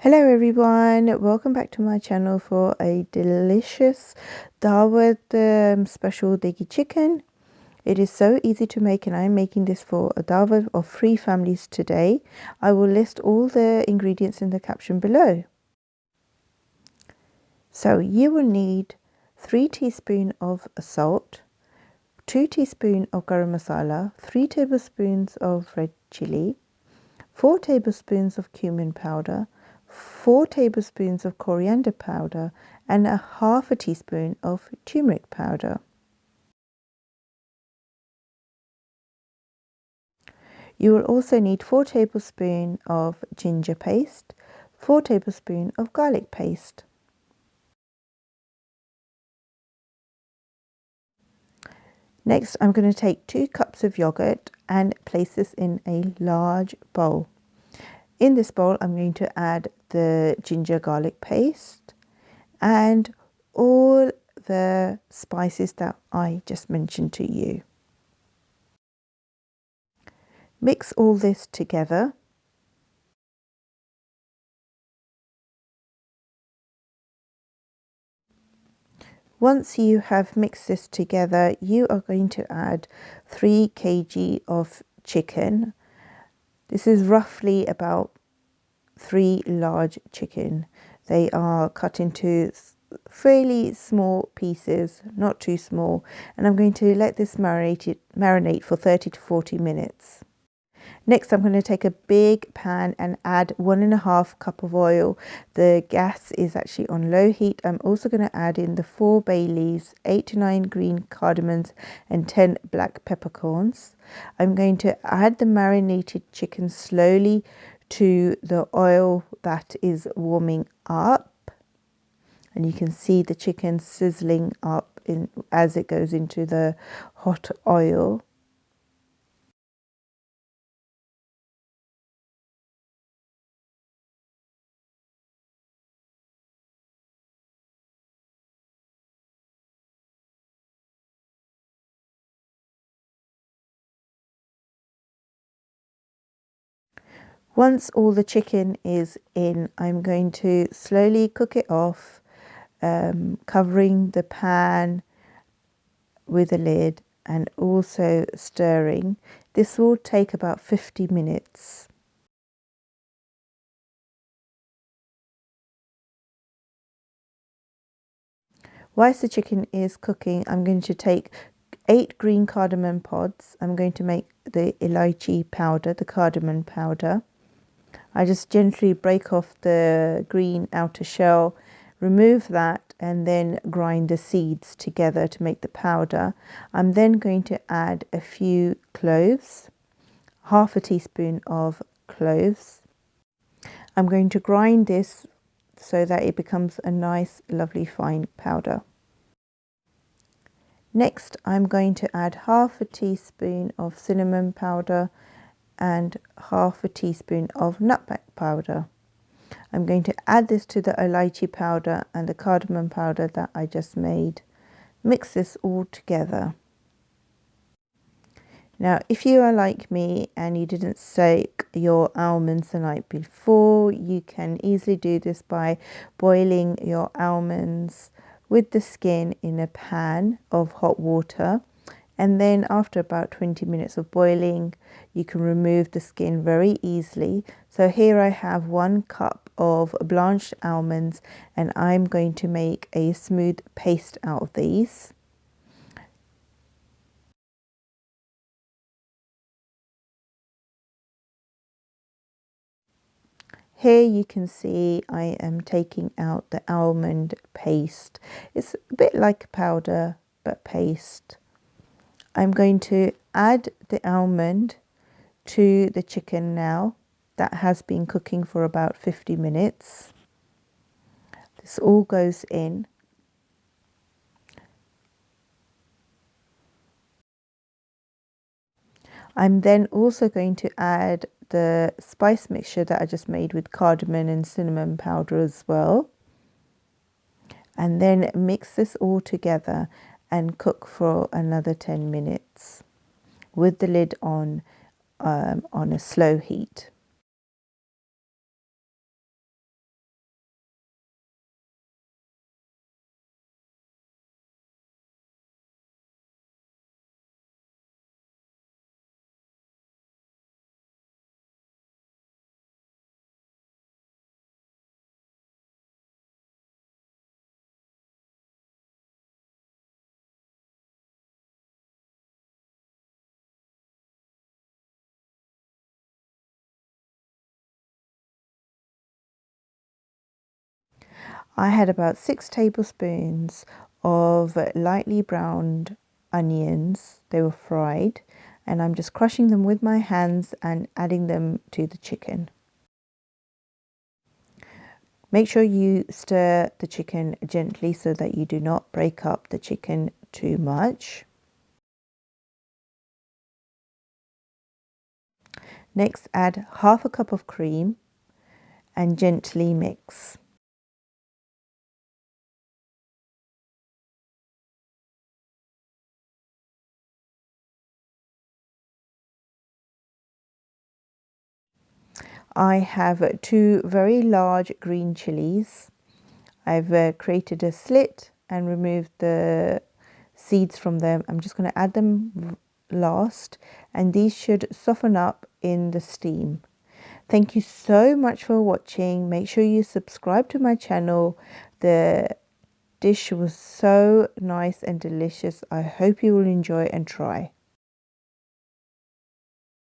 Hello everyone, welcome back to my channel for a delicious Dawat special Dhegi chicken. It is so easy to make and I'm making this for a Dawat of 3 families today. I will list all the ingredients in the caption below. So you will need 3 teaspoons of salt, 2 teaspoons of garam masala, 3 tablespoons of red chilli, 4 tablespoons of cumin powder, 4 tablespoons of coriander powder and a half a teaspoon of turmeric powder. You will also need 4 tablespoons of ginger paste, 4 tablespoons of garlic paste. Next, I'm going to take 2 cups of yogurt and place this in a large bowl. In this bowl, I'm going to add the ginger garlic paste and all the spices that I just mentioned to you. Mix all this together. Once you have mixed this together, you are going to add 3 kg of chicken. This is roughly about 3 large chicken. They are cut into fairly small pieces, not too small, and I'm going to let this marinate for 30 to 40 minutes. Next, I'm going to take a big pan and add 1.5 cup of oil. The gas is actually on low heat. I'm also going to add in the 4 bay leaves, 8 to 9 green cardamoms and 10 black peppercorns. I'm going to add the marinated chicken slowly to the oil that is warming up. And you can see the chicken sizzling up as it goes into the hot oil. Once all the chicken is in, I'm going to slowly cook it off, covering the pan with a lid and also stirring. This will take about 50 minutes. Whilst the chicken is cooking, I'm going to take 8 green cardamom pods. I'm going to make the elaichi powder, the cardamom powder. I just gently break off the green outer shell, remove that and then grind the seeds together to make the powder. I'm then going to add a few cloves, half a teaspoon of cloves. I'm going to grind this so that it becomes a nice lovely fine powder. Next, I'm going to add half a teaspoon of cinnamon powder and half a teaspoon of nutmeg powder. I'm going to add this to the elaichi powder and the cardamom powder that I just made. Mix this all together. Now, if you are like me and you didn't soak your almonds the night before, you can easily do this by boiling your almonds with the skin in a pan of hot water. And then after about 20 minutes of boiling, you can remove the skin very easily. So here I have 1 cup of blanched almonds and I'm going to make a smooth paste out of these. Here you can see I am taking out the almond paste. It's a bit like powder but paste. I'm going to add the almond to the chicken now. That has been cooking for about 50 minutes. This all goes in. I'm then also going to add the spice mixture that I just made with cardamom and cinnamon powder as well. And then mix this all together and cook for another 10 minutes with the lid on a slow heat. I had about 6 tablespoons of lightly browned onions. They were fried, and I'm just crushing them with my hands and adding them to the chicken. Make sure you stir the chicken gently so that you do not break up the chicken too much. Next, add half a cup of cream and gently mix. I have 2 very large green chillies. I've created a slit and removed the seeds from them. I'm just going to add them last, and these should soften up in the steam. Thank you so much for watching. Make sure you subscribe to my channel. The dish was so nice and delicious. I hope you will enjoy and try.